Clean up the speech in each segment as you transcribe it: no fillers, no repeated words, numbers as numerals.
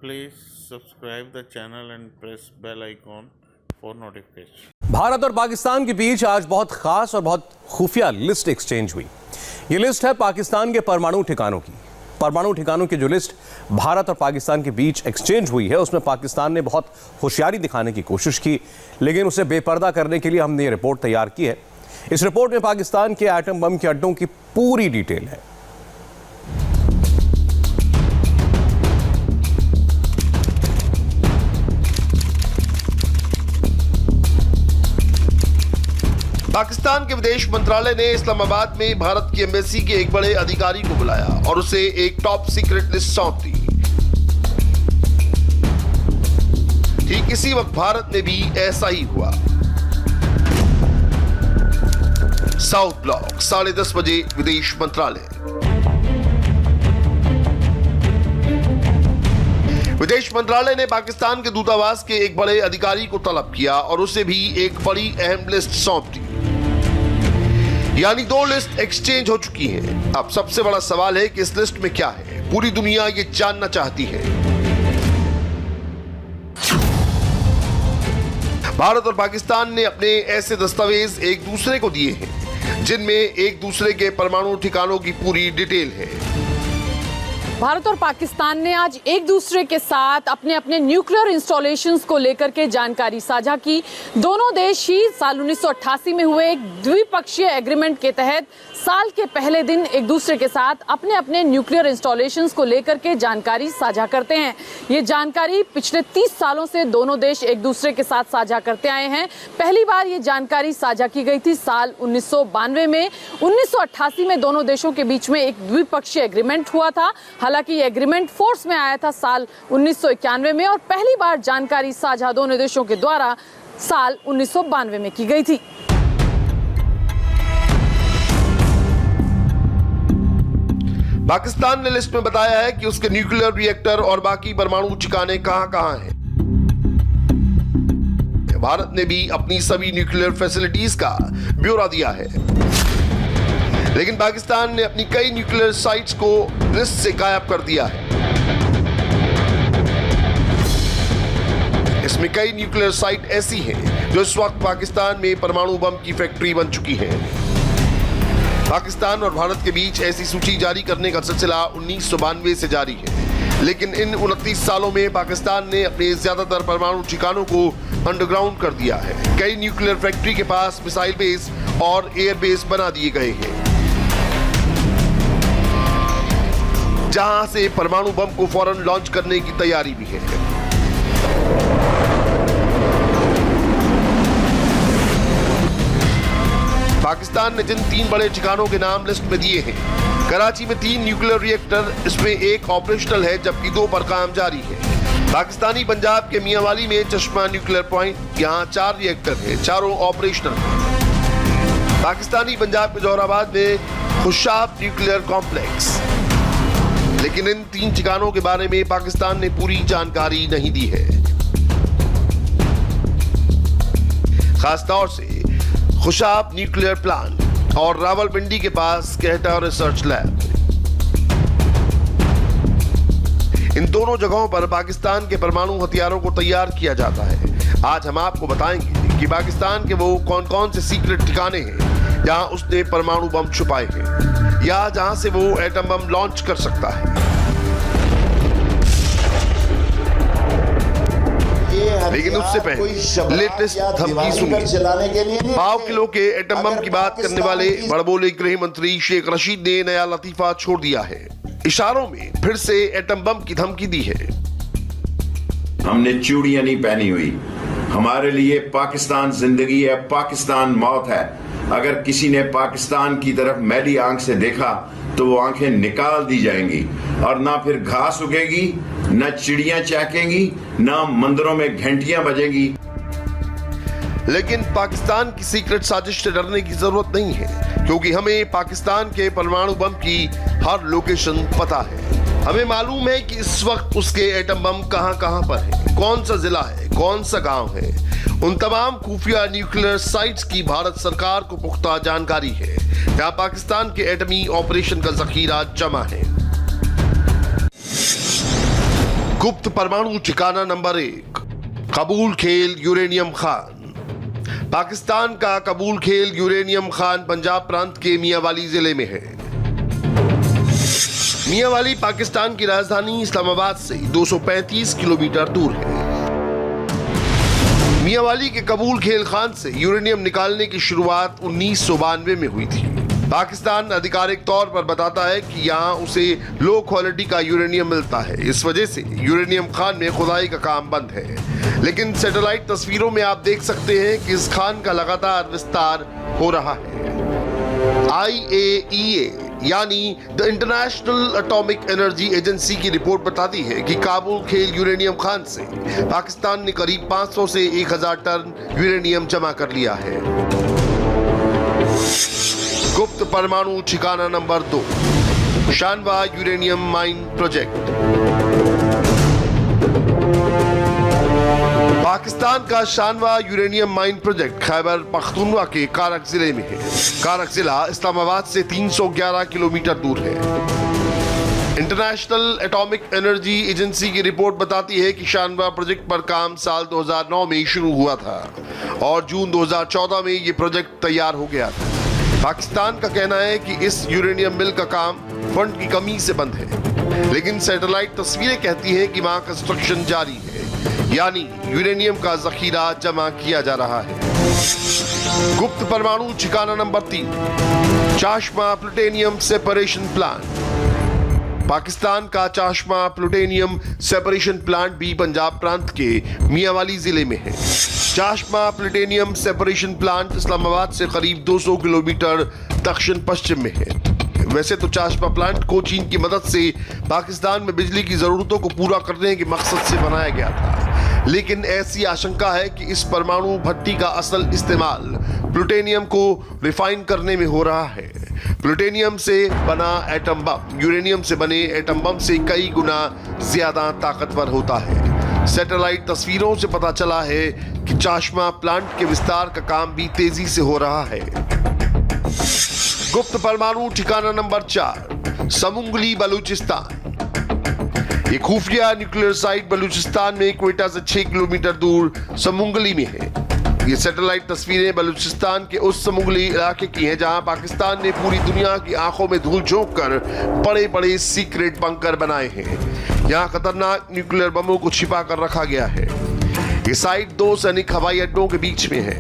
Please subscribe the channel and press bell icon for notification. Bharat और पाकिस्तान के बीच आज बहुत खास और बहुत खुफिया लिस्ट एक्सचेंज हुई। ये लिस्ट है पाकिस्तान के परमाणु ठिकानों की। परमाणु ठिकानों की जो लिस्ट भारत और पाकिस्तान के बीच एक्सचेंज हुई है, उसमें पाकिस्तान ने बहुत होशियारी दिखाने की कोशिश की, लेकिन उसे बेपर्दा करने के लिए हमने ये रिपोर्ट तैयार की है। इस रिपोर्ट में पाकिस्तान के एटम बम के अड्डों की पूरी डिटेल है। पाकिस्तान के विदेश मंत्रालय ने इस्लामाबाद में भारत की एम्बेसी के एक बड़े अधिकारी को बुलाया और उसे एक टॉप सीक्रेट लिस्ट सौंप दी। ठीक इसी वक्त भारत में भी ऐसा ही हुआ। साउथ ब्लॉक 10:30 बजे विदेश मंत्रालय। विदेश मंत्रालय ने पाकिस्तान के दूतावास के एक बड़े अधिकारी को तलब किया और उसे भी एक बड़ी अहम लिस्ट सौंप दी। यानी 2 लिस्ट एक्सचेंज हो चुकी हैं। अब सबसे बड़ा सवाल है कि इस लिस्ट में क्या है। पूरी दुनिया ये जानना चाहती है। भारत और पाकिस्तान ने अपने ऐसे दस्तावेज एक दूसरे को दिए हैं जिनमें एक दूसरे के परमाणु ठिकानों की पूरी डिटेल है। भारत और पाकिस्तान ने आज एक दूसरे के साथ अपने अपने न्यूक्लियर इंस्टॉलेशंस को लेकर के जानकारी साझा की। दोनों देश ही साल 1988 में हुए एक द्विपक्षीय एग्रीमेंट के तहत साल के पहले दिन एक दूसरे के साथ अपने अपने न्यूक्लियर इंस्टॉलेशंस को लेकर के जानकारी साझा करते हैं। ये जानकारी पिछले 30 सालों से दोनों देश एक दूसरे के साथ साझा करते आए हैं। पहली बार ये जानकारी साझा की गई थी साल 1992 में। 1988 में दोनों देशों के बीच में एक द्विपक्षीय एग्रीमेंट हुआ था। हालांकि ये एग्रीमेंट फोर्स में आया था साल 1991 में और पहली बार जानकारी साझा दोनों देशों के द्वारा साल 1992 में की गई थी। पाकिस्तान ने लिस्ट में बताया है कि उसके न्यूक्लियर रिएक्टर और बाकी परमाणु ठिकाने कहां-कहां हैं। भारत ने भी अपनी सभी न्यूक्लियर फैसिलिटीज का ब्यौरा दिया है, लेकिन पाकिस्तान ने अपनी कई न्यूक्लियर साइट्स को लिस्ट से गायब कर दिया है। इसमें कई न्यूक्लियर साइट ऐसी हैं जो इस वक्त पाकिस्तान में परमाणु बम की फैक्ट्री बन चुकी हैं। पाकिस्तान और भारत के बीच ऐसी सूची जारी करने का सिलसिला 1992 से जारी है, लेकिन इन 29 सालों में पाकिस्तान ने अपने ज्यादातर परमाणु ठिकानों को अंडरग्राउंड कर दिया है। कई न्यूक्लियर फैक्ट्री के पास मिसाइल बेस और एयर बेस बना दिए गए हैं, जहां से परमाणु बम को फौरन लॉन्च करने की तैयारी भी है। पाकिस्तान ने जिन 3 बड़े ठिकानों के नाम लिस्ट में दिए हैं, कराची में 3 न्यूक्लियर रिएक्टर, इसमें 1 ऑपरेशनल है जबकि 2 पर काम जारी है। पाकिस्तानी पंजाब के मियांवाली में चश्मा न्यूक्लियर पॉइंट, यहाँ 4 रिएक्टर हैं, चारों ऑपरेशनल हैं। पाकिस्तानी पंजाब के जोहराबाद में खुशाब न्यूक्लियर कॉम्प्लेक्स। लेकिन इन 3 ठिकानों के बारे में पाकिस्तान ने पूरी जानकारी नहीं दी है, खासतौर से खुशाब न्यूक्लियर प्लांट और रावलपिंडी के पास कहटा रिसर्च लैब। इन दोनों जगहों पर पाकिस्तान के परमाणु हथियारों को तैयार किया जाता है। आज हम आपको बताएंगे कि पाकिस्तान के वो कौन-कौन से सीक्रेट ठिकाने हैं जहां उसने परमाणु बम छुपाए हैं या जहां से वो एटम बम लॉन्च कर सकता है। लेकिन उससे पहले लेटेस्ट धमकी सुनिए। पाव किलो के एटम बम की बात करने वाले बड़बोले गृह मंत्री शेख रशीद ने नया लतीफा छोड़ दिया है। इशारों में फिर से एटम बम की धमकी दी है। हमने चूड़ियां नहीं पहनी हुई। हमारे लिए पाकिस्तान जिंदगी है, पाकिस्तान मौत है। अगर किसी ने पाकिस्तान की तरफ मैली आंख से देखा तो वो आंखें निकाल दी जाएंगी और ना फिर घास उगेगी, ना चिड़ियां चहकेंगी, ना मंदिरों में घंटियां बजेंगी। लेकिन पाकिस्तान की सीक्रेट साजिश से डरने की जरूरत नहीं है, क्योंकि हमें पाकिस्तान के परमाणु बम की हर लोकेशन पता है। हमें मालूम है कि इस वक्त उसके एटम बम कहां पर है, कौन सा जिला है, कौन सा गांव है। उन तमाम खुफिया न्यूक्लियर साइट्स की भारत सरकार को पुख्ता जानकारी है, जहां पाकिस्तान के एटमी ऑपरेशन का जखीरा जमा है। गुप्त परमाणु ठिकाना नंबर 1, कबूल खेल यूरेनियम खान। पाकिस्तान का कबूल खेल यूरेनियम खान पंजाब प्रांत के मियांवाली जिले में है। मियांवाली पाकिस्तान की राजधानी इस्लामाबाद से 235 किलोमीटर दूर है। मियांवाली के कबूल खेल खान से यूरेनियम निकालने की शुरुआत 1992 में हुई थी। पाकिस्तान आधिकारिक तौर पर बताता है कि यहाँ उसे लो क्वालिटी का यूरेनियम मिलता है, इस वजह से यूरेनियम खान में खुदाई का काम बंद है। लेकिन सैटेलाइट तस्वीरों में आप देख सकते हैं कि इस खान का लगातार विस्तार हो रहा है। IAEA यानी the international atomic energy agency की रिपोर्ट बताती है कि काबुल खेल यूरेनियम खान से पाकिस्तान ने करीब 500 से 1000 टन यूरेनियम जमा कर लिया है। गुप्त परमाणु ठिकाना number 2, Shanwa uranium mine project. Pakistan का Shanwa uranium mine project Khyber Pakhtunkhwa के कारक जिले में है। कारक जिला इस्लामाबाद से 311 किलोमीटर दूर है। इंटरनेशनल एटॉमिक एनर्जी एजेंसी की रिपोर्ट बताती है कि शानवा प्रोजेक्ट पर काम साल 2009 में शुरू हुआ था और जून 2014 में यह प्रोजेक्ट तैयार हो गया था। पाकिस्तान का कहना है कि इस यूरेनियम मिल का काम फंड की कमी से बंद है, लेकिन सैटेलाइट तस्वीरें कहती हैं कि वहां कंस्ट्रक्शन जारी है, यानी यूरेनियम का जखीरा जमा किया जा रहा है। गुप्त परमाणु ठिकाना number 3, Chashma plutonium separation plant. Pakistan का चाशमा प्लूटोनियम सेपरेशन प्लांट भी पंजाब प्रांत के मियांवाली जिले में है। चाशमा प्लूटोनियम सेपरेशन प्लांट इस्लामाबाद से करीब 200 किलोमीटर दक्षिण पश्चिम में है। वैसे तो चाशमा प्लांट को चीन की मदद से पाकिस्तान में बिजली की जरूरतों को पूरा करने के मकसद से बनाया गया था, लेकिन ऐसी आशंका है कि इस परमाणु भट्टी का असल इस्तेमाल प्लूटोनियम को रिफाइन करने में हो रहा है। प्लूटोनियम से बना एटम बम यूरेनियम से बने एटम बम से कई गुना ज्यादा ताकतवर होता है। सैटेलाइट तस्वीरों से पता चला है कि चाशमा प्लांट के विस्तार का काम भी तेजी से हो रहा है। गुप्त परमाणु ठिकाना नंबर 4, समुंगली बलूचिस्तान। ये खुफिया न्यूक्लियर साइट बलूचिस्तान में क्वेटा से 6 किलोमीटर दूर समुंगली में है। ये सैटेलाइट तस्वीरें बलूचिस्तान के उस समुंगली इलाके की हैं जहां पाकिस्तान ने पूरी दुनिया की आंखों में धूल झोंक कर बड़े बड़े सीक्रेट बंकर बनाए हैं। यहाँ खतरनाक न्यूक्लियर बमों को छिपा कर रखा गया है। ये साइट 2 सैनिक हवाई अड्डों के बीच में है।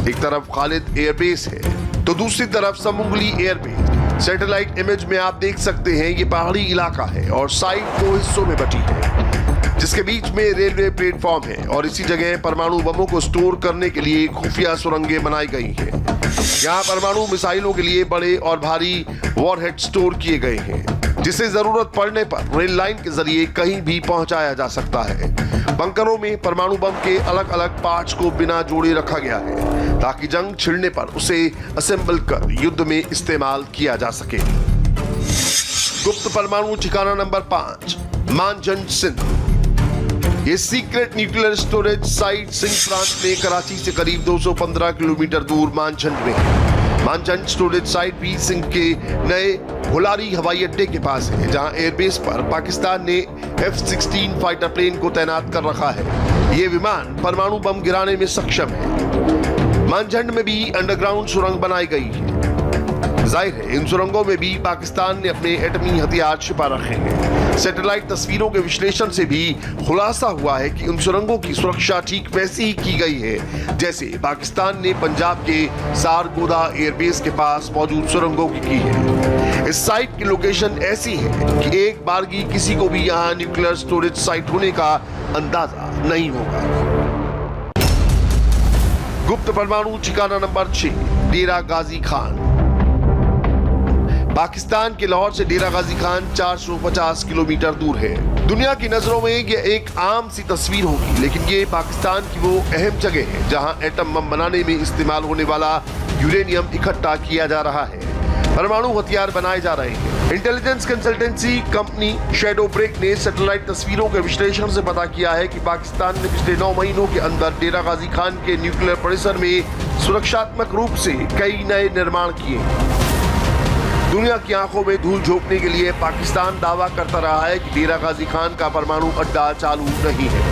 एक तरफ खालिद एयरबेस है तो दूसरी तरफ समुंगली एयरबेस। सैटेलाइट इमेज में आप देख सकते हैं ये पहाड़ी इलाका है और साइट 2 हिस्सों में बटी है, जिसके बीच में रेलवे प्लेटफॉर्म है और इसी जगह परमाणु बमों को स्टोर करने के लिए खुफिया सुरंगें बनाई गई हैं। यहाँ परमाणु मिसाइलों के लिए बड़े और भारी वॉरहेड स्टोर किए गए हैं, जिसे जरूरत पड़ने पर रेल लाइन के जरिए कहीं भी पहुंचाया जा सकता है। बंकरों में परमाणु बम के अलग अलग पार्ट्स को बिना जोड़े रखा गया है ताकि जंग छिड़ने पर उसे असेंबल कर युद्ध में इस्तेमाल किया जा सके। गुप्त परमाणु ठिकाना नंबर 5, मानजंड सिंध। ये secret nuclear storage site Sindh प्रांत में कराची से करीब 215 किलोमीटर दूर मानजंड में है। मानजंड स्टोरेज साइट भी सिंध के नए भुलारी हवाई अड्डे के पास है, जहां एयरबेस पर पाकिस्तान ने F-16 फाइटर प्लेन को तैनात कर रखा है। ये विमान परमाणु बम गिराने में सक्षम है। मानजंड में भी अंडरग्राउंड सुरंग बनाई गई है। जाहिर है इन सुरंगों में भी पाकिस्तान ने अपने एटमी हथियार छिपा रखे हैं। सैटेलाइट तस्वीरों के विश्लेषण से भी खुलासा हुआ है कि उन सुरंगों की सुरक्षा ठीक वैसी ही की गई है जैसे पाकिस्तान ने पंजाब के सारगोदा एयरबेस के पास मौजूद सुरंगों की है। इस साइट की लोकेशन ऐसी है कि एक बारगी किसी को भी यहाँ न्यूक्लियर स्टोरेज साइट होने का अंदाजा नहीं होगा। गुप्त परमाणु ठिकाना नंबर 6, डेरा गाजी खान। पाकिस्तान के लाहौर से डेरा गाजी खान 450 किलोमीटर दूर है। दुनिया की नजरों में ये एक आम सी तस्वीर होगी, लेकिन ये पाकिस्तान की वो अहम जगह है जहां एटम बम बनाने में इस्तेमाल होने वाला यूरेनियम इकट्ठा किया जा रहा है, परमाणु हथियार बनाए जा रहे हैं। Intelligence consultancy company shadow break ने सैटेलाइट तस्वीरों के विश्लेषण से पता किया है कि पाकिस्तान ने पिछले 9 महीनों के अंदर डेरा गाजी खान के न्यूक्लियर परिसर में सुरक्षात्मक रूप से कई नए निर्माण किए। दुनिया की आंखों में धूल झोंकने के लिए पाकिस्तान दावा करता रहा है कि डेरा गाजी खान का परमाणु अड्डा चालू नहीं है,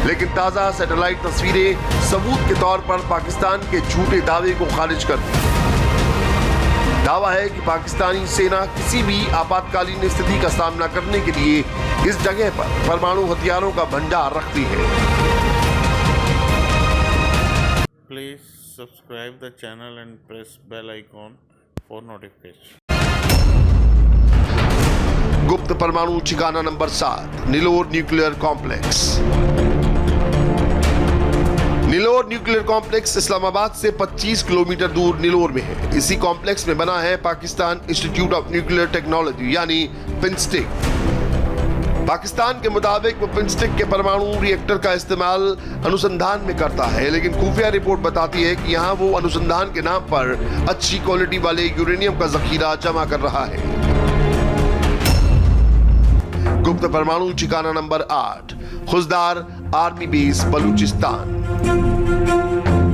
लेकिन ताजा सैटेलाइट तस्वीरें सबूत के तौर पर पाकिस्तान के झूठे दावे को खारिज करती हैं। दावा है कि पाकिस्तानी सेना किसी भी आपातकालीन स्थिति का सामना करने के लिए इस जगह पर परमाणु हथियारों का भंडार रखती है। Please subscribe the channel and press bell icon for notification. गुप्त परमाणु ठिकाना number 7, Nilore nuclear complex. Nilore nuclear complex Islamabad से 25 किलोमीटर दूर नीलोर में है। इसी कॉम्प्लेक्स में बना है Pakistan institute of nuclear technology यानी पिंस्टिक। पाकिस्तान के मुताबिक वो पिंस्टिक के परमाणु रिएक्टर का इस्तेमाल अनुसंधान में करता है, लेकिन खुफिया रिपोर्ट बताती है कि यहाँ वो अनुसंधान के नाम पर अच्छी क्वालिटी वाले यूरेनियम का जखीरा जमा कर रहा है। गुप्त परमाणु ठिकाना number 8, Khuzdar army base Balochistan.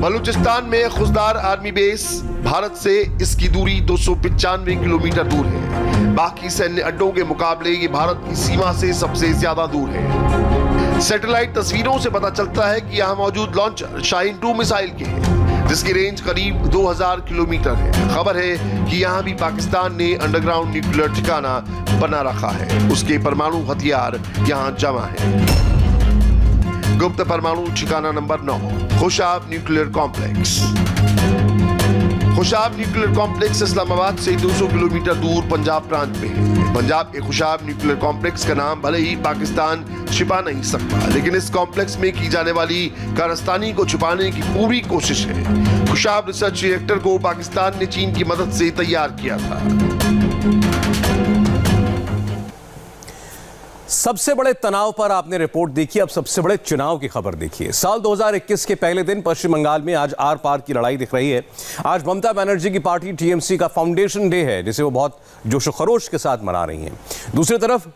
Balochistan में खुजदार आर्मी बेस भारत से इसकी दूरी 295 किलोमीटर दूर है। बाकी सैन्य अड्डों के मुकाबले ये भारत की सीमा से सबसे ज्यादा दूर है। सैटेलाइट तस्वीरों से पता चलता है कि यहाँ मौजूद लॉन्चर शाहीन 2 मिसाइल के है, जिसकी रेंज करीब 2000 किलोमीटर है। खबर है कि यहाँ भी पाकिस्तान ने अंडरग्राउंड न्यूक्लियर ठिकाना बना रखा है। उसके परमाणु हथियार यहाँ जमा है। गुप्त परमाणु ठिकाना number 9, Khushab nuclear complex. Khushab nuclear complex Islamabad से 200 किलोमीटर दूर पंजाब प्रांत में है। पंजाब के खुशाब न्यूक्लियर कॉम्प्लेक्स का नाम भले ही पाकिस्तान छिपा नहीं सकता, लेकिन इस कॉम्प्लेक्स में की जाने वाली कारस्तानी को छुपाने की पूरी कोशिश है। खुशाब रिसर्च रिएक्टर को पाकिस्तान ने चीन की मदद से तैयार किया था। सबसे बड़े तनाव पर आपने रिपोर्ट देखी, अब सबसे बड़े चुनाव की खबर देखिए। साल 2021 के पहले दिन पश्चिम बंगाल में आज आर पार की लड़ाई दिख रही है। आज ममता बनर्जी की पार्टी टीएमसी का फाउंडेशन डे है, जिसे वो बहुत जोश खरोश के साथ मना रही हैं। दूसरी तरफ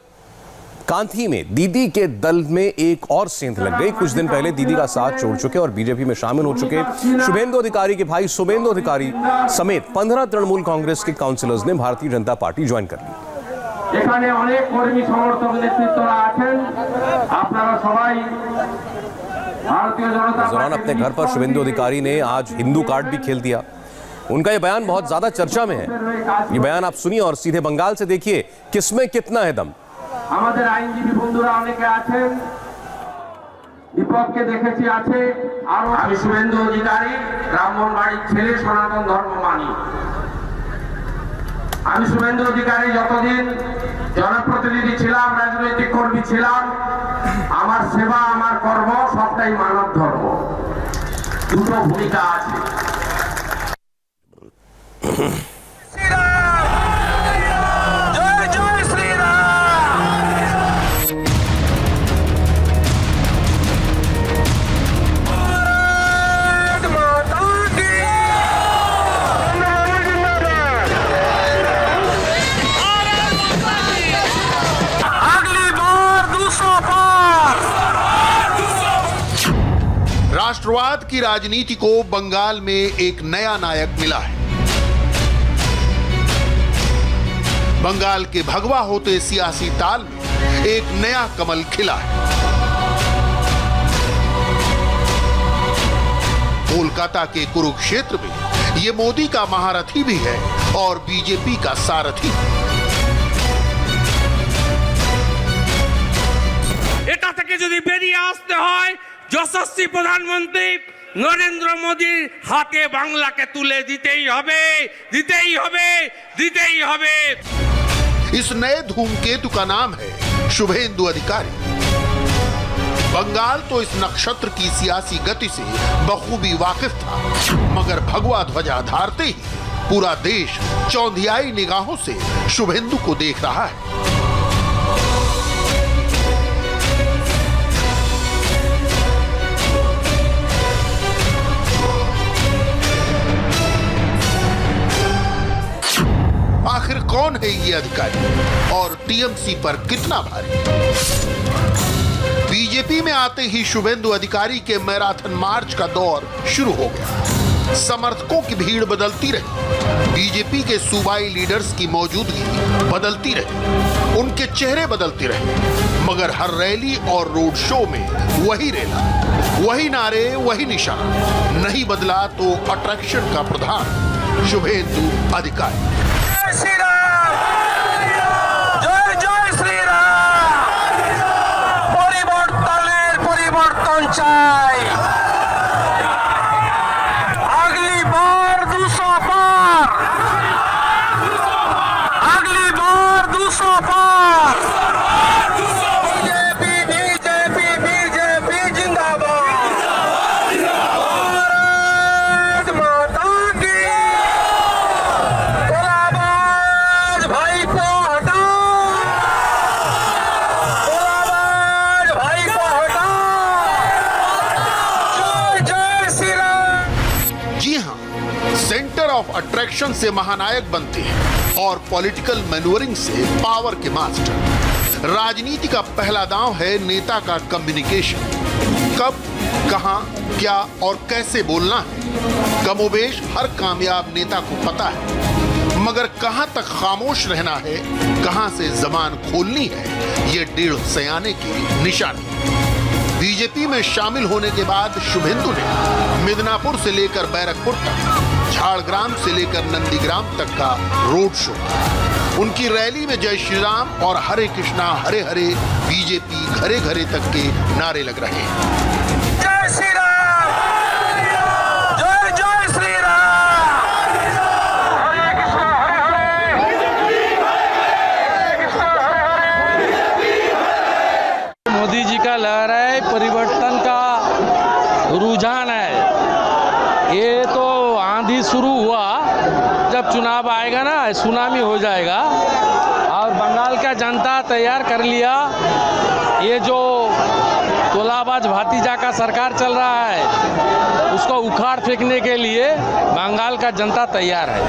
कांथी में दीदी के दल में एक और सेंध लग गई। कुछ दिन पहले दीदी का साथ छोड़ चुके और बीजेपी में शामिल हो चुके शुभेंदु अधिकारी के भाई शुभेंदु अधिकारी समेत 15 तृणमूल कांग्रेस के काउंसिलर्स ने भारतीय जनता पार्टी ज्वाइन कर ली। এখানে অনেক কর্মী সমর্থক নেতৃত্বরা আছেন, আপনারা সবাই ভারতীয় জনতা इस दौरान अपने घर पर शुभेंदु अधिकारी ने आज हिंदू कार्ड भी खेल दिया। उनका यह बयान बहुत ज्यादा चर्चा में है। ये बयान आप सुनिए और सीधे बंगाल से देखिए किसमें कितना है दम। আমাদের আইনজীবী বন্ধুরা অনেকে আছেন, বিপক্ষে দেখেছি আছে আরো। আমি শুভেন্দু অধিকারী, ব্রাহ্মণবাড়ির ছেলে, সনাতন ধর্ম মানি। আমি শুভেন্দু অধিকারী যতদিন জনপ্রতিনিধি ছিলাম, রাজনৈতিক কর্মী ছিলাম, আমার সেবা আমার কর্ম সবটাই মানব ধর্ম। দুটো ভূমিকা আছে। राष्ट्रवाद की राजनीति को बंगाल में एक नया नायक मिला है। बंगाल के भगवा होते सियासी ताल में एक नया कमल खिला है। कोलकाता के कुरुक्षेत्र में ये मोदी का महारथी भी है और बीजेपी का सारथी। এটা থেকে যদি বেরিয়ে আসতে হয়, যশস্বী প্রধানমন্ত্রী নরেন্দ্র মোদীর হাতে বাংলাকে তুলে দিতেই হবে, দিতেই হবে, দিতেই হবে। इस नए धूमकेतु का नाम है शुभेंदु अधिकारी। बंगाल तो इस नक्षत्र की सियासी गति से बखूबी वाकिफ था, मगर भगवा ध्वजा धारते ही पूरा देश चौंधियाई निगाहों से शुभेंदु को देख रहा है। आखिर कौन है ये अधिकारी और टीएमसी पर कितना भारी? बीजेपी में आते ही शुभेंदु अधिकारी के मैराथन मार्च का दौर शुरू हो गया। समर्थकों की भीड़ बदलती रही, बीजेपी के सूबाई लीडर्स की मौजूदगी बदलती रही, उनके चेहरे बदलते रहे, मगर हर रैली और रोड शो में वही रेला, वही नारे, वही निशान। नहीं बदला तो अट्रैक्शन का प्रधान शुभेंदु अधिकारी। চাই আগলি বার 200 পার, আগলি বার 200 পার। বিজেপি বিজেপি বিজেপি জিন্দাবাদ, ভারত মাতা কি গোলাবাজ ভাইপো হটাও, গোলাবাজ ভাইপো হটাও। जी हां, सेंटर ऑफ अट्रैक्शन से महानायक बनते हैं और पॉलिटिकल मैन्यूवरिंग से पावर के मास्टर। राजनीति का पहला दांव है नेता का कम्युनिकेशन। कब, कहां, क्या और कैसे बोलना है, कमोबेश हर कामयाब नेता को पता है, मगर कहां तक खामोश रहना है, कहां से जबान खोलनी है, ये 1.5 सयाने की निशानी। बीजेपी में शामिल होने के बाद शुभेंदु ने मिदनापुर से लेकर बैरकपुर तक, झाड़ग्राम से लेकर नंदीग्राम तक का रोड शो। उनकी रैली में जय श्री राम और हरे कृष्णा हरे हरे बीजेपी घरे घरे तक के नारे लग रहे हैं। जय श्री राम, जय जय श्री राम, हरे कृष्णा हरे हरे। मोदी जी का लहर है, परिवर्तन का रुझान है। ये तो आंधी शुरू हुआ, जब चुनाव आएगा ना सुनामी हो जाएगा। और बंगाल का जनता तैयार कर लिया, ये जो तोलाबाज भातीजा का सरकार चल रहा है उसको उखाड़ फेंकने के लिए बंगाल का जनता तैयार है।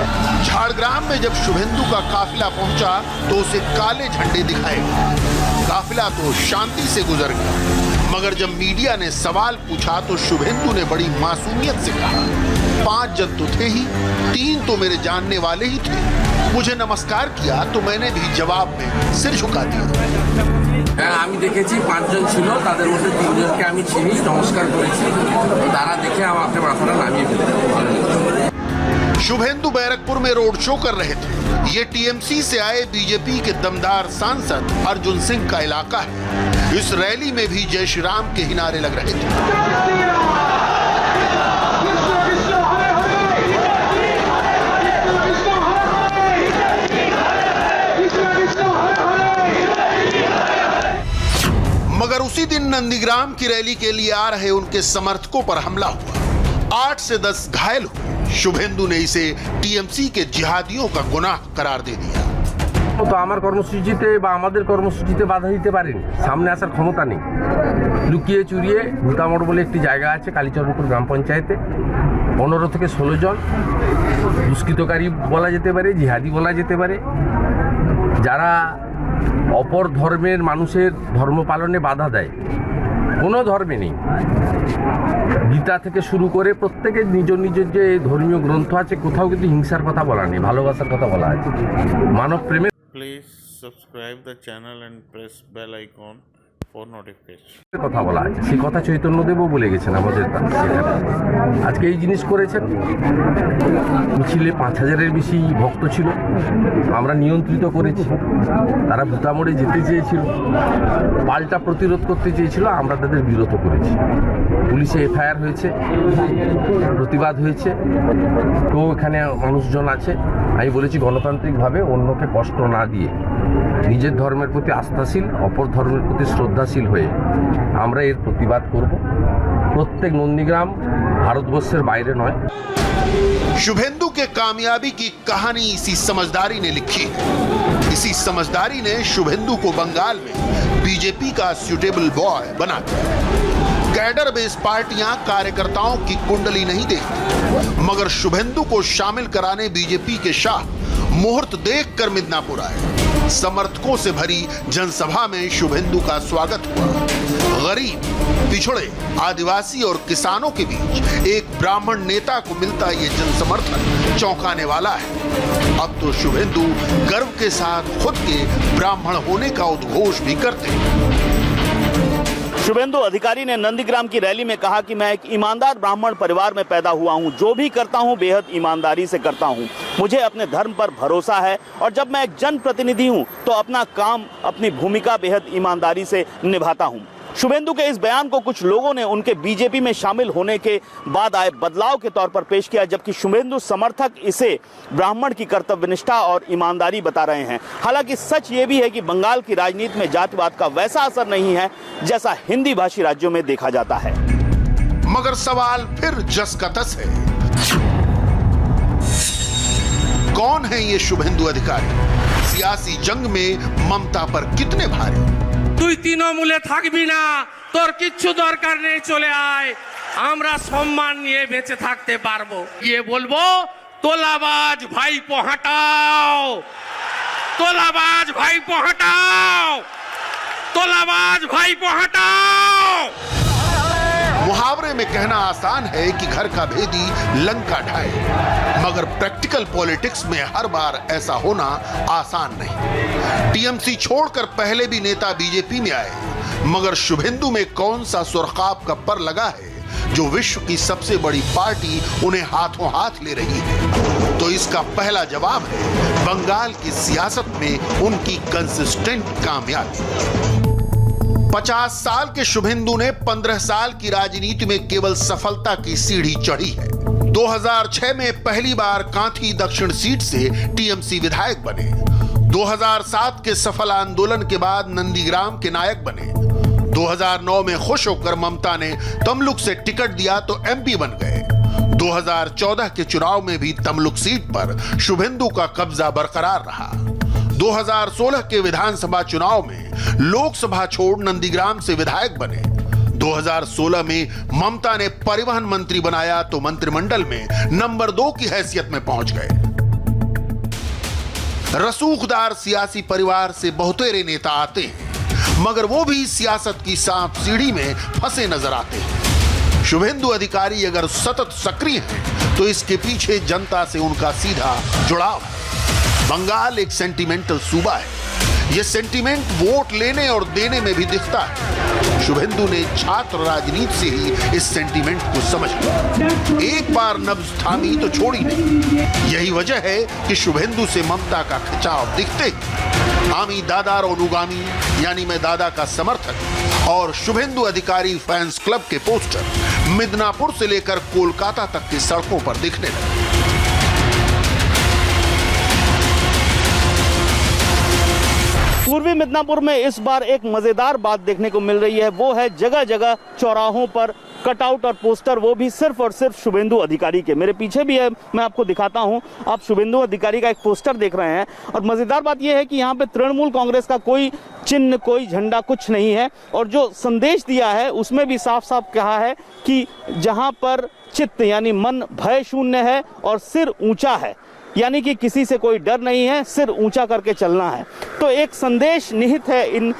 झाड़ग्राम में जब शुभेंदु का काफिला पहुंचा तो उसे काले झंडे दिखाए गए। काफिला तो शांति से गुजर गया, मगर जब मीडिया ने सवाल पूछा तो शुभेंदु ने बड़ी मासूमियत से कहा, 5 जन तो थे ही, 3 तो मेरे जानने वाले ही थे। मुझे नमस्कार किया तो मैंने भी जवाब में सिर झुका दिया। আমি দেখেছি 5 জন ছিল, তাদের মধ্যে 3 জনকে আমি চিনি, নমস্কার করেছি, তারা দেখে আমাকে মাথাটা নামিয়ে দিল। शुभेंदु बैरकपुर में रोड शो कर रहे थे। ये टीएमसी से आए बीजेपी के दमदार सांसद अर्जुन सिंह का इलाका है। इस रैली में भी जय श्री राम के ही नारे लग रहे थे। मगर उसी दिन नंदीग्राम की रैली के लिए आ रहे उनके समर्थकों पर हमला हुआ, 8 से 10 घायल हुए। शुभेंदु ने इसे टीएमसी के जिहादियों का गुनाह करार दे दिया। তো আমার কর্মসূচিতে বা আমাদের কর্মসূচিতে বাধা দিতে পারেনি, সামনে আসার ক্ষমতা নেই। লুকিয়ে চুরিয়ে ভূতামোড় বলে একটি জায়গা আছে কালীচরণপুর গ্রাম পঞ্চায়েতে, 15 থেকে 16 জন দুষ্কৃতকারী বলা যেতে পারে, জিহাদি বলা যেতে পারে, যারা অপর ধর্মের মানুষের ধর্ম পালনে বাধা দেয়। কোনো ধর্মে নেই, গীতা থেকে শুরু করে প্রত্যেকের নিজ নিজের যে ধর্মীয় গ্রন্থ আছে, কোথাও কিন্তু হিংসার কথা বলা নেই, ভালোবাসার কথা বলা আছে, মানব প্রেমের। Please subscribe the channel and press bell icon for notification. কথা বলা আছে, সেই কথা চৈতন্যদেবও বলে গেছেন আমাদের সেখানে। আজকে এই জিনিস করেছেন। মিছিলে 5000-এর বেশি ভক্ত ছিল, আমরা নিয়ন্ত্রিত করেছি। তারা ভূতামোড়ে যেতে চেয়েছিল, পাল্টা প্রতিরোধ করতে চেয়েছিল, আমরা তাদের বিরত করেছি। পুলিশে এফআইআর হয়েছে, প্রতিবাদ হয়েছে। তো এখানে মানুষজন আছে, আমি বলেছি গণতান্ত্রিকভাবে অন্যকে কষ্ট না দিয়ে নিজের ধর্মের প্রতি আস্থাশীল, অপর ধর্মের প্রতি শ্রদ্ধাশীল হয়ে আমরা এর প্রতিবাদ করব। প্রত্যেক নন্দীগ্রাম ভারতবর্ষের বাইরে নয়। शुभेंदु के कामयाबी की कहानी इसी समझदारी ने लिखी है। इसी समझदारी ने शुभेंदु को बंगाल में बीजेपी का सूटेबल बॉय बना दिया। कैडर बेस पार्टियां कार्यकर्ताओं की कुंडली नहीं देखती, मगर शुभेंदु को शामिल कराने बीजेपी के शाह मुहूर्त देखकर मिदनापुर आए। समर्थकों से भरी जनसभा में शुभेंदु का स्वागत हुआ। गरीब, पिछड़े आदिवासी और किसानों के बीच एक ब्राह्मण नेता को मिलता ये जनसमर्थन चौंकाने वाला है। अब तो शुभेंदु गर्व के साथ खुद के ब्राह्मण होने का उद्घोष भी करते हैं। शुभेंदु अधिकारी ने नंदीग्राम की रैली में कहा कि मैं एक ईमानदार ब्राह्मण परिवार में पैदा हुआ हूं, जो भी करता हूं बेहद ईमानदारी से करता हूं, मुझे अपने धर्म पर भरोसा है और जब मैं एक जनप्रतिनिधि हूं तो अपना काम, अपनी भूमिका बेहद ईमानदारी से निभाता हूं। शुभेंदु के इस बयान को कुछ लोगों ने उनके बीजेपी में शामिल होने के बाद आए बदलाव के तौर पर पेश किया, जबकि शुभेंदु समर्थक इसे ब्राह्मण की कर्तव्यनिष्ठा और ईमानदारी बता रहे हैं। हालांकि सच ये भी है कि बंगाल की राजनीति में जातिवाद का वैसा असर नहीं है जैसा हिंदी भाषी राज्यों में देखा जाता है। मगर सवाल फिर जस का तस है, कौन है ये शुभेंदु अधिकारी? सियासी जंग में ममता पर कितने भारी? তুই তৃণমূলে থাকবি না, তোর কিচ্ছু দরকার নেই, চলে আয়, আমরা সম্মান নিয়ে বেঁচে থাকতে পারবো। গিয়ে বলবো তোলাবাজ ভাইপো হাঁটাও, তোলাবাজ ভাইপো হাঁটাও, তোলাবাজ ভাইপো হাঁটাও। मुहावरे में कहना आसान है कि घर का भेदी लंका ढाए, मगर प्रैक्टिकल पॉलिटिक्स में हर बार ऐसा होना आसान नहीं। टीएमसी छोड़कर पहले भी नेता बीजेपी में आए, मगर शुभेंदु में कौन सा सुरखाब का पर लगा है जो विश्व की सबसे बड़ी पार्टी उन्हें हाथों हाथ ले रही है? तो इसका पहला जवाब है बंगाल की सियासत में उनकी कंसिस्टेंट कामयाबी। 50 साल के शुभेंदु ने 15 साल की राजनीति में केवल सफलता की सीढ़ी चढ़ी है। 2006 में पहली बार कांथी दक्षिण सीट से टीएमसी विधायक बने। 2007 के सफल आंदोलन के बाद नंदीग्राम के नायक बने। 2009 में खुश होकर ममता ने तमलुक से टिकट दिया तो एमपी बन गए। 2014 के चुनाव में भी तमलुक सीट पर शुभेंदु का कब्जा बरकरार रहा। 2016 के विधानसभा चुनाव में लोकसभा छोड़ नंदीग्राम से विधायक बने। 2016 में ममता ने परिवहन मंत्री बनाया तो मंत्रिमंडल में नंबर 2 की हैसियत में पहुंच गए। रसूखदार सियासी परिवार से बहुतेरे नेता आते हैं, मगर वो भी सियासत की सांप सीढ़ी में फंसे नजर आते हैं। शुभेंदु अधिकारी अगर सतत सक्रिय हैं, तो इसके पीछे जनता से उनका सीधा जुड़ाव है। बंगाल एक सेंटिमेंटल सूबा है। यह सेंटिमेंट वोट लेने और देने में भी दिखता है। शुभेंदु ने छात्र राजनीति से ही इस सेंटिमेंट को समझ लिया। एक बार नब्ज थामी तो छोड़ी नहीं। यही वजह है कि शुभेंदु से ममता का खिंचाव दिखते ही आमी दादा और अनुगामी यानी मैं दादा का समर्थक और शुभेंदु अधिकारी फैंस क्लब के पोस्टर मिदनापुर से लेकर कोलकाता तक की सड़कों पर दिखने लगे। पूर्वी मिदनापुर में इस बार एक मजेदार बात देखने को मिल रही है, वो है जगह जगह चौराहों पर कटआउट और पोस्टर, वो भी सिर्फ और सिर्फ शुभेंदु अधिकारी के। मेरे पीछे भी है, मैं आपको दिखाता हूं। आप शुभेंदु अधिकारी का एक पोस्टर देख रहे हैं और मजेदार बात यह है कि यहाँ पे तृणमूल कांग्रेस का कोई चिन्ह, कोई झंडा, कुछ नहीं है। और जो संदेश दिया है उसमें भी साफ साफ कहा है कि जहां पर चित्त यानी मन भय शून्य है और सिर ऊंचा है, यानी कि किसी से कोई डर नहीं है, सिर ऊंचा करके चलना है। तो एक संदेश निहित है इन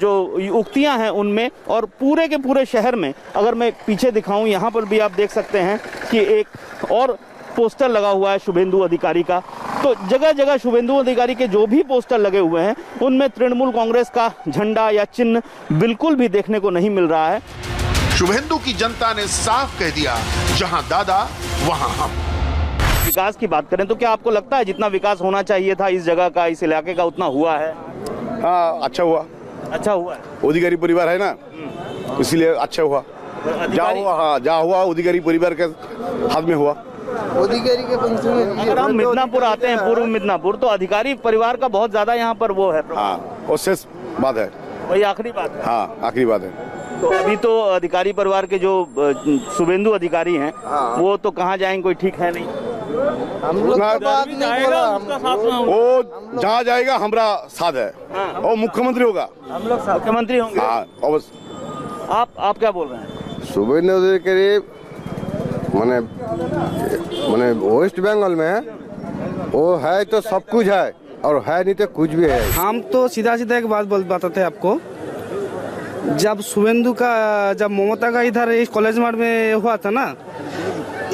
जो उक्तियां हैं उनमें। और पूरे के पूरे शहर में अगर मैं पीछे दिखाऊं, यहाँ पर भी आप देख सकते हैं कि एक और पोस्टर लगा हुआ है शुभेंदु अधिकारी का। तो जगह जगह शुभेंदु अधिकारी के जो भी पोस्टर लगे हुए हैं उनमें तृणमूल कांग्रेस का झंडा या चिन्ह बिल्कुल भी देखने को नहीं मिल रहा है। शुभेंदु की जनता ने साफ कह दिया, जहां दादा वहां हम। विकास की बात करें तो क्या आपको लगता है जितना विकास होना चाहिए था इस जगह का, इस इलाके का, उतना हुआ है? हाँ, अच्छा हुआ। अच्छा हुआ है। अधिकारी परिवार है ना, इसीलिए अच्छा हुआ। जहाँ हुआ, हाँ जहाँ हुआ अधिकारी परिवार के हाथ में हुआ। अधिकारी के पंच में अगर हम मिदनापुर आते हैं, पूर्व मिदनापुर, तो अधिकारी परिवार का बहुत ज्यादा यहाँ पर वो है। हाँ, वो शेष बात है, वही आखिरी बात है। हाँ आखिरी बात है। तो अभी तो अधिकारी परिवार के जो शुभेंदु अधिकारी हैं, वो तो कहाँ जाएंगे, कोई ठीक है नहीं। हम लोग बात नहीं बोला, वो जहाँ जाएगा हमारा साथ है। वो मुख्यमंत्री होगा, हम लोग मुख्यमंत्री होंगे। हाँ, आप क्या बोल रहे हैं? शुभेंदु अधिकारी माने वेस्ट बंगाल में वो है तो सब कुछ है और है नहीं तो कुछ भी है। हम तो सीधा सीधा एक बात बताते हैं आपको, जब शुभेंदु का जब ममता का इधर इस कॉलेज मार्ट में हुआ था ना,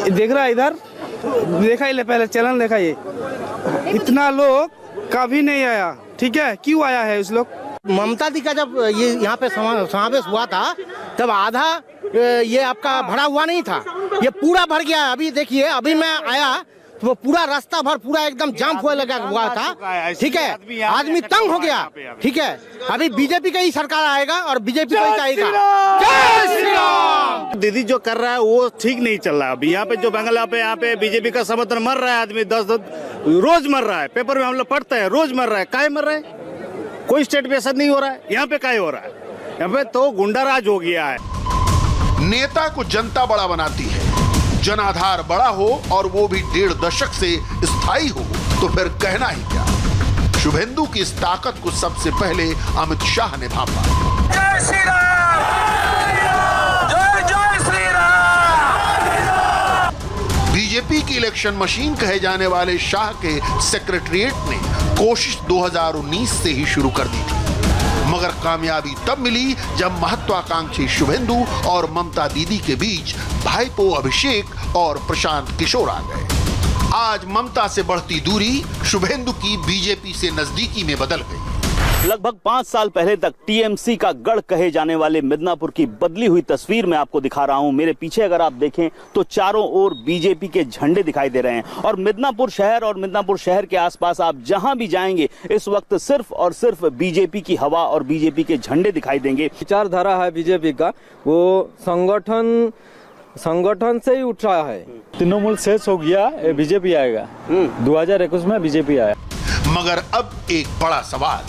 देख रहा है इधर, देखा ही ले पहले चलन देखा, ये इतना लोग कभी नहीं आया। ठीक है, क्यों आया है इस लोग? ममता दी का जब ये यहाँ पे समावेश हुआ था तब आधा ये आपका भरा हुआ नहीं था, ये पूरा भर गया है। अभी देखिए, अभी मैं आया तो वो पूरा रास्ता भर पूरा एकदम जाम हुआ लगा हुआ था। ठीक है, आदमी तंग हो गया। ठीक है, अभी बीजेपी का ही सरकार आएगा और बीजेपी का ही चाहेगा। जय श्री राम। दीदी जो कर रहा है वो ठीक नहीं चल रहा है। अभी यहाँ पे जो बंगला पे यहाँ पे बीजेपी का समर्थन मर रहा है, आदमी 10 रोज मर रहा है। पेपर में हम लोग पढ़ते हैं, रोज मर रहा है। काहे मर रहा है? कोई स्टेट पे असर नहीं हो रहा है। यहाँ पे काहे हो रहा है? यहाँ पे तो गुंडाराज हो गया है। नेता को जनता बड़ा बनाती है, जनाधार बड़ा हो और वो भी 1.5 दशक से स्थायी हो तो फिर कहना ही क्या। शुभेंदु की इस ताकत को सबसे पहले अमित शाह ने भांपा। जय श्री राम, जय जय श्री राम। बीजेपी की इलेक्शन मशीन कहे जाने वाले शाह के सेक्रेटरिएट ने कोशिश 2019 से ही शुरू कर दी थी, मगर कामयाबी तब मिली जब महत्वाकांक्षी शुभेंदु और ममता दीदी के बीच भाईपो अभिषेक और प्रशांत किशोर आ गए। आज ममता से बढ़ती दूरी शुभेंदु की बीजेपी से नजदीकी में बदल गई। लगभग 5 साल पहले तक टीएमसी का गढ़ कहे जाने वाले मिदनापुर की बदली हुई तस्वीर मैं आपको दिखा रहा हूं। मेरे पीछे अगर आप देखें तो चारों ओर बीजेपी के झंडे दिखाई दे रहे हैं और मिदनापुर शहर और मिदनापुर शहर के आसपास आप जहां भी जाएंगे इस वक्त सिर्फ और सिर्फ बीजेपी की हवा और बीजेपी के झंडे दिखाई देंगे। विचारधारा है बीजेपी का, वो संगठन से ही उठ रहा है। तृणमूल शेष हो गया, बीजेपी आएगा। 2021 में बीजेपी आया। मगर अब एक बड़ा सवाल,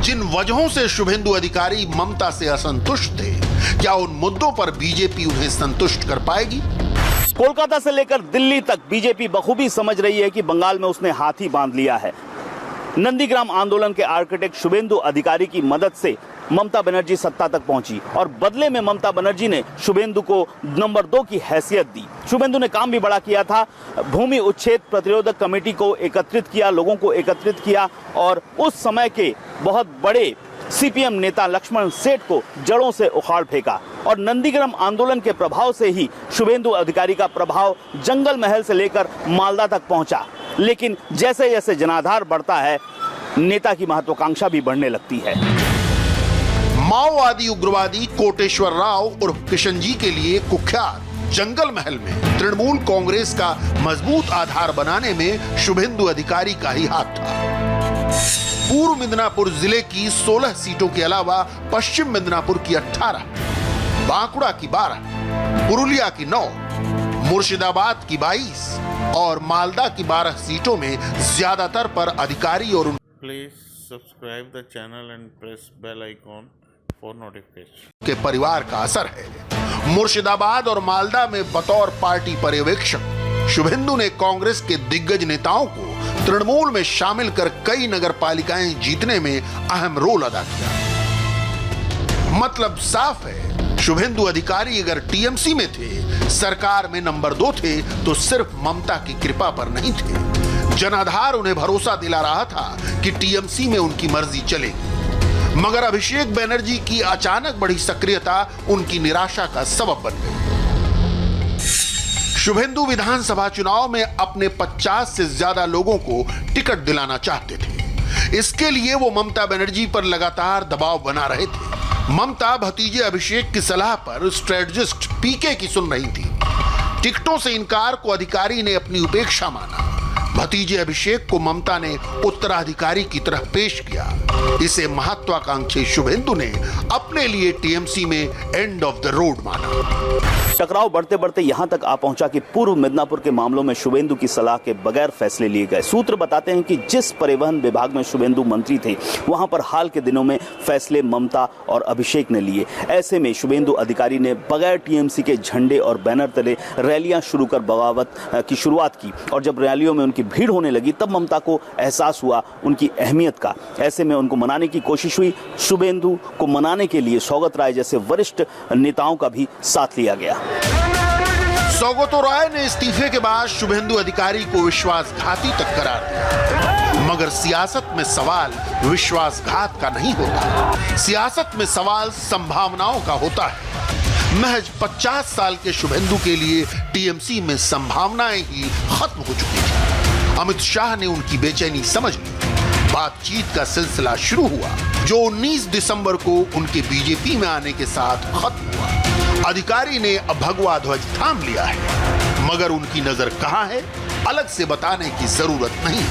जिन वजहों से शुभेंदु अधिकारी ममता से असंतुष्ट थे, क्या उन मुद्दों पर बीजेपी उन्हें संतुष्ट कर पाएगी? कोलकाता से लेकर दिल्ली तक बीजेपी बखूबी समझ रही है कि बंगाल में उसने हाथी बांध लिया है। नंदीग्राम आंदोलन के आर्किटेक्ट शुभेंदु अधिकारी की मदद से ममता बनर्जी सत्ता तक पहुंची और बदले में ममता बनर्जी ने शुभेंदु को नंबर 2 की हैसियत दी। शुभेंदु ने काम भी बड़ा किया था, भूमि उच्छेद प्रतिरोधक कमेटी को एकत्रित किया, लोगों को एकत्रित किया और उस समय के बहुत बड़े सीपीएम नेता लक्ष्मण सेठ को जड़ों से उखाड़ फेंका। और नंदीग्राम आंदोलन के प्रभाव से ही शुभेंदु अधिकारी का प्रभाव जंगल महल से लेकर मालदा तक पहुंचा। लेकिन जैसे जैसे जनाधार बढ़ता है, नेता की महत्वाकांक्षा भी बढ़ने लगती है। माओवादी उग्रवादी कोटेश्वर राव उर्फ किशन जी के लिए कुख्यात जंगल महल में तृणमूल कांग्रेस का मजबूत आधार बनाने में शुभेंदु अधिकारी का ही हाथ था। पूर्व मिदनापुर जिले की 16 सीटों के अलावा पश्चिम मिदनापुर की 18, बांकुड़ा की 12, पुरुलिया की 9, मुर्शिदाबाद की 22 और मालदा की 12 सीटों में ज्यादातर पर अधिकारी और please subscribe the channel and press bell icon for notification के परिवार का असर है। मुर्शिदाबाद और मालदा में बतौर पार्टी पर्यवेक्षक शुभेंदु ने कांग्रेस के दिग्गज नेताओं को तृणमूल में शामिल कर कई नगर पालिकाएं जीतने में अहम रोल अदा किया। मतलब साफ है, शुभेंदु अधिकारी अगर टीएमसी में थे, सरकार में नंबर 2 थे, तो सिर्फ ममता की कृपा पर नहीं थे। जनाधार उन्हें भरोसा दिला रहा था कि टीएमसी में उनकी मर्जी चलेगी, मगर अभिषेक बनर्जी की अचानक बढ़ी सक्रियता उनकी निराशा का सबब बन गई। शुभेंदु विधानसभा चुनाव में अपने 50 से ज्यादा लोगों को टिकट दिलाना चाहते थे। इसके लिए वो ममता बनर्जी पर लगातार दबाव बना रहे थे। ममता भतीजे अभिषेक की सलाह पर स्ट्रेटजिस्ट पीके की सुन रही थी। टिकटों से इनकार को अधिकारी ने अपनी उपेक्षा माना। भतीजे अभिषेक को ममता ने उत्तराधिकारी की तरह पेश किया। इसे महत्वाकांक्षी शुभेंदु ने अपने लिए टीएमसी में एंड ऑफ द रोड माना। टकराव बढ़ते बढ़ते यहां तक आ पहुंचा कि पूर्व मिदनापुर के मामलों में शुभेंदु की सलाह के बगैर फैसले लिए गए। सूत्र बताते हैं कि जिस परिवहन विभाग में शुभेंदु मंत्री थे, वहां पर हाल के दिनों में फैसले ममता और अभिषेक ने लिए। ऐसे में शुभेंदु अधिकारी ने बगैर टीएमसी के झंडे और बैनर तले रैलियां शुरू कर बगावत की शुरुआत की और जब रैलियों में उनकी भीड़ होने लगी तब ममता को एहसास हुआ उनकी अहमियत का। ऐसे में उनको मनाने की कोशिश हुई। शुभेंदु को मनाने के लिए सौगत राय जैसे वरिष्ठ नेताओं का भी साथ लिया गया। सौगतो राय ने इस्तीफे के बाद शुभेंदु अधिकारी को विश्वासघाती तक करार दिया, मगर सियासत में सवाल विश्वासघात का नहीं होता, सियासत में सवाल संभावनाओं का होता है। महज 50 साल के शुभेंदु के लिए टीएमसी में संभावनाएं ही खत्म हो चुकी थी। अमित शाह ने उनकी बेचैनी समझ ली। बातचीत का सिलसिला शुरू हुआ जो 19 दिसंबर को उनके बीजेपी में आने के साथ खत्म हुआ। अधिकारी ने अब भगवा ध्वज थाम लिया है, मगर उनकी नजर कहां है अलग से बताने की जरूरत नहीं।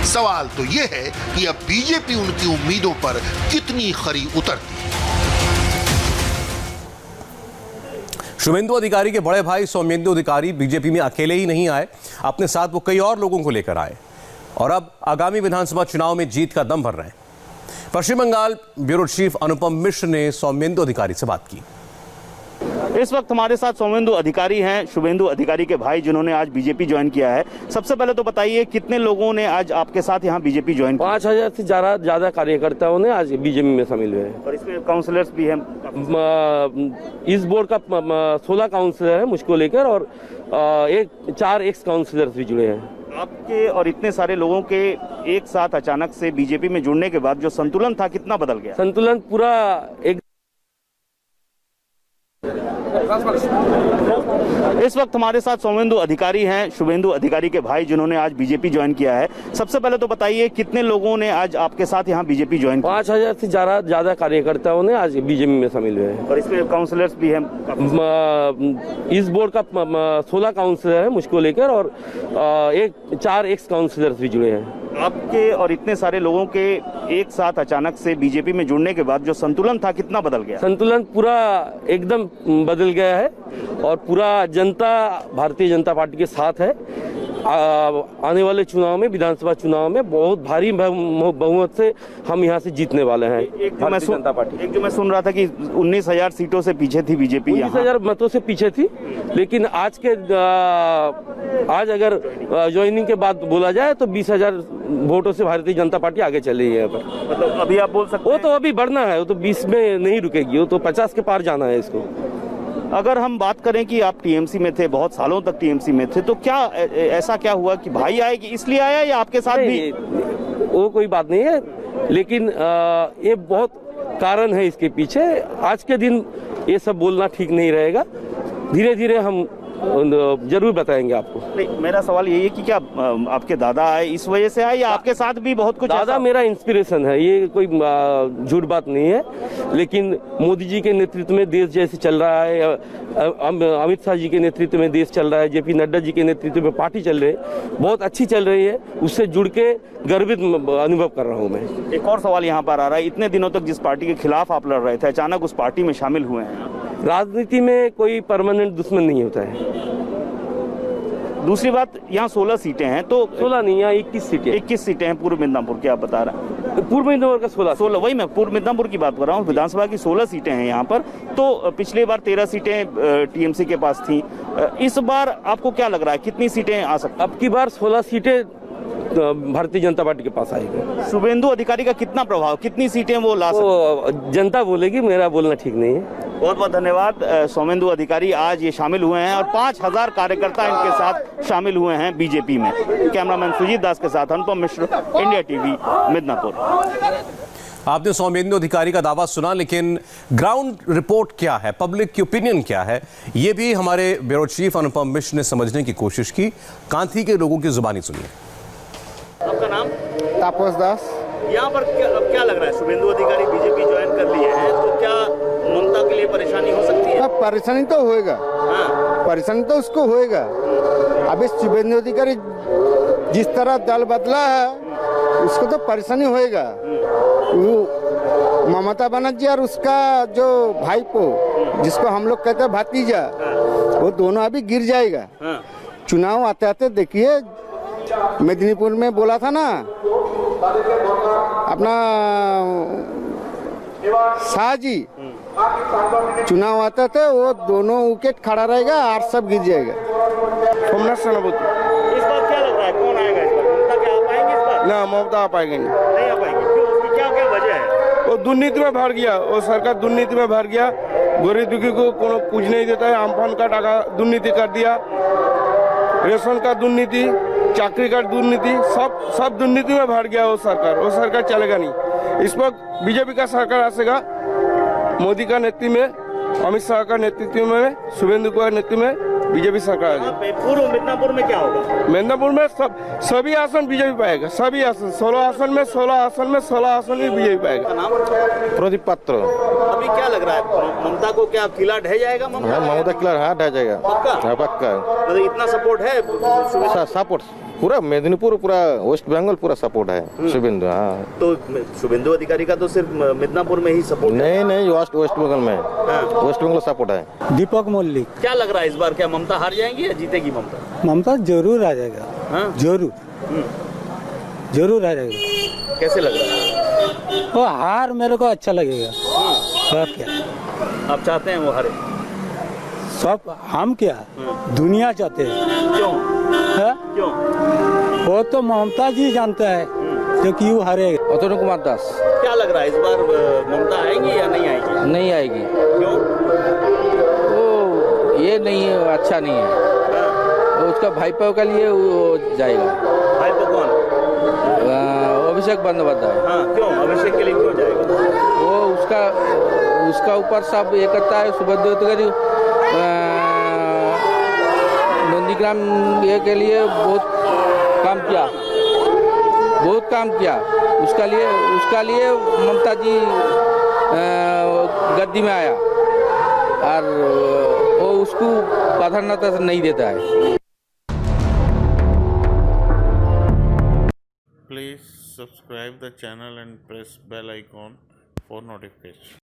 सवाल तो यह है कि अब बीजेपी उनकी उम्मीदों पर कितनी खरी उतरती है। शुभेंदु अधिकारी के बड़े भाई सौम्येंदु अधिकारी बीजेपी में अकेले ही नहीं आए, अपने साथ वो कई और लोगों को लेकर आए और अब आगामी विधानसभा चुनाव में जीत का दम भर रहे हैं। पश्चिम बंगाल ब्यूरो चीफ अनुपम मिश्र ने सौम्येंदु अधिकारी से बात की। इस वक्त हमारे साथ सौम्येंदु अधिकारी हैं, शुभेंदु अधिकारी के भाई, जिन्होंने आज बीजेपी ज्वाइन किया है। सबसे पहले तो बताइए कितने लोगों ने आज आपके साथ यहाँ बीजेपी ज्वाइन किया? 5000 से ज्यादा कार्यकर्ताओं ने आज बीजेपी में शामिल हुए हैं। और इसमें काउंसलर्स भी हैं? इस बोर्ड का 16 काउंसलर है मुझको लेकर और 4 एक्स काउंसलर्स भी जुड़े हैं। आपके और इतने सारे लोगों के एक साथ अचानक से बीजेपी में जुड़ने के बाद जो संतुलन था कितना बदल गया? संतुलन पूरा एक। इस वक्त हमारे साथ सौम्येंदु अधिकारी हैं, शुभेंदु अधिकारी के भाई, जिन्होंने आज बीजेपी ज्वाइन किया है। सबसे पहले तो बताइए कितने लोगों ने आज आपके साथ यहाँ बीजेपी ज्वाइन किया? 5000 से ज्यादा कार्यकर्ताओं ने आज बीजेपी में शामिल हुए हैं। और इसमें काउंसलर्स भी हैं? इस बोर्ड का 16 काउंसलर है मुझको लेकर और 4 एक्स काउंसलर्स भी जुड़े हैं। आपके और इतने सारे लोगों के एक साथ अचानक से बीजेपी में जुड़ने के बाद जो संतुलन था कितना बदल गया? संतुलन पूरा एकदम बदल गया है और पूरा जनता भारतीय जनता पार्टी के साथ है। आने वाले चुनाव में, विधानसभा चुनाव में बहुत भारी बहुमत से हम यहाँ से जीतने वाले हैं। भारतीय जनता पार्टी एक जो मैं सुन रहा था कि 19,000 सीटों से पीछे थी बीजेपी, 19,000 मतों से पीछे थी, लेकिन आज अगर ज्वाइनिंग के बाद बोला जाए तो 20,000 वोटों से भारतीय जनता पार्टी आगे चल रही है यहाँ पर। मतलब अभी आप बोल सकते वो तो अभी बढ़ना है, वो तो 20 में नहीं रुकेगी, वो तो 50 के पार जाना है इसको। अगर हम बात करें कि आप टीएमसी में थे, बहुत सालों तक टीएमसी में थे, तो क्या ऐसा क्या हुआ कि भाई आए कि इसलिए आया या आपके साथ भी? वो कोई बात नहीं है, लेकिन ये बहुत कारण है इसके पीछे। आज के दिन ये सब बोलना ठीक नहीं रहेगा, धीरे धीरे हम जरूर बताएंगे आपको। नहीं, मेरा सवाल यही है कि क्या आपके दादा आए इस वजह से आए या आपके साथ भी बहुत कुछ? दादा मेरा इंस्पिरेशन है, ये कोई झूठ बात नहीं है, लेकिन मोदी जी के नेतृत्व में देश जैसे चल रहा है, अमित शाह जी के नेतृत्व में देश चल रहा है, जेपी नड्डा जी के नेतृत्व में पार्टी चल रही है, बहुत अच्छी चल रही है, उससे जुड़ के गर्वित अनुभव कर रहा हूँ मैं। एक और सवाल यहाँ पर आ रहा है, इतने दिनों तक जिस पार्टी के खिलाफ आप लड़ रहे थे, अचानक उस पार्टी में शामिल हुए हैं। राजनीति में कोई परमानेंट दुश्मन नहीं होता है। दूसरी बात, यहाँ 16 सीटें हैं, तो 16 नहीं, यहाँ 21 सीटें। 21 सीटें हैं पूर्व मिदनापुर की, आप बता रहे हैं? पूर्व मिदनापुर का 16, वही मैं पूर्व मिदनापुर की बात कर रहा हूँ। विधानसभा की 16 सीटें हैं यहाँ पर, तो पिछली बार 13 सीटें टीएमसी के पास थी। इस बार आपको क्या लग रहा है कितनी सीटें आ सकती? अब की बार 16 सीटें भारतीय जनता पार्टी के पास आएगी। शुभेंदु अधिकारी का कितना प्रभाव, कितनी सीटें वो ला सकते? जनता बोलेगी, मेरा बोलना ठीक नहीं है। बहुत बहुत धन्यवाद। सौम्येंदु अधिकारी आज ये शामिल हुए हैं और 5000 कार्यकर्ता इनके साथ शामिल हुए हैं बीजेपी में। कैमरामैन सुजीत दास के साथ अनुपम मिश्र, इंडिया टीवी, मिदनापुर। आपने सौम्येंदु अधिकारी का दावा सुना, लेकिन ग्राउंड रिपोर्ट क्या है, पब्लिक की ओपिनियन क्या है, ये भी हमारे ब्यूरो चीफ अनुपम मिश्र ने समझने की कोशिश की। कांथी के लोगों की जुबानी सुनिए। आपका नाम? तापस दास। यहाँ पर क्या लग रहा है, शुभेंदु अधिकारी बीजेपी ज्वाइन कर लिए हैं, तो क्या ममता के लिए परेशानी हो सकती है? परेशानी तो होएगा, परेशानी तो उसको होएगा। अभी शुभेंदु अधिकारी जिस तरह दल बदला है उसको तो परेशानी होएगा। ममता बनर्जी और उसका जो भाईपो, जिसको हम लोग कहते हैं भतीजा, वो दोनों अभी गिर जाएगा। चुनाव आते आते देखिए, मेदिनीपुर में बोला था ना अपना शाह जी, चुनाव आता थे वो दोनों विकेट खड़ा रहेगा और सब गिर जाएगा। सोमनाथ सेनापति। इस बार क्या लग रहा है, कौन आएगा इस बार? ममता क्या आ पाएंगे इस बार? ना, ममता आ पाएंगे नहीं आ पाएंगे। क्यों, उसकी क्या वजह है? वो दुर्नीति में भर गया, वो सरकार दुर्नीति में भर गया। गरीब दुखी को कुछ नहीं देता है, आमफान का टाका दुर्नीति कर दिया, रेशन का दुर्नीति, चाकरी का दुर्नीति, सब दुर्नीति में भर गया वो सरकार चलेगा नहीं। इस पर बीजेपी का सरकार आसेगा, मोदी का नेतृत्व में, अमित शाह का नेतृत्व में, शुभेंदु का नेतृत्व में बीजेपी सरकार आ गई। पूर्व मिदनापुर में क्या होगा? मिदनापुर में सभी आसन बीजेपी पाएगा, सभी आसन 16 आसन में 16 आसन में बीजेपी पाएगा। प्रदीप पात्र। अभी क्या लग रहा है, ममता को क्या किला ढह जाएगा? ममता किला हाँ ढह जाएगा, पक्का। मतलब इतना सपोर्ट है? सपोर्ट पूरा मेदिनीपुर, पूरा वेस्ट बंगाल पूरा सपोर्ट है शुभेंदु। हाँ, तो शुभेंदु अधिकारी का तो सिर्फ मिदनापुर में ही सपोर्ट? नहीं, वेस्ट बंगाल में, वेस्ट बंगाल सपोर्ट है। दीपक मल्लिक। क्या लग रहा है इस बार, क्या ममता हार जाएंगी या जीतेगी ममता? ममता जरूर आ जाएगा, जरूर आ जाएगा। कैसे लग रहा है? वो हार मेरे को अच्छा लगेगा। क्या आप चाहते हैं वो हारे? सब हम क्या दुनिया चाहते हैं। क्यों? क्यों? वो तो ममता जी जानता है जो क्यों हारेगा। अतुल कुमार दास। क्या लग रहा है इस बार ममता आएंगी या नहीं आएगी? नहीं आएगी। क्यों? वो ये नहीं अच्छा नहीं है, उसका भाईपो के लिए वो जाएगा। भाईपो कौन? अभिषेक बंदोपाध्याय। हाँ, क्यों अभिषेक के लिए क्यों जाएगा? वो उसका ऊपर सब ये करता है, शुभेंदु अधिकारी नंदीग्राम ये के लिए बहुत काम किया, उसका लिए ममता जी गद्दी में आया और वो उसको प्राधान्यता नहीं देता है। Please subscribe the channel and press bell icon for notification.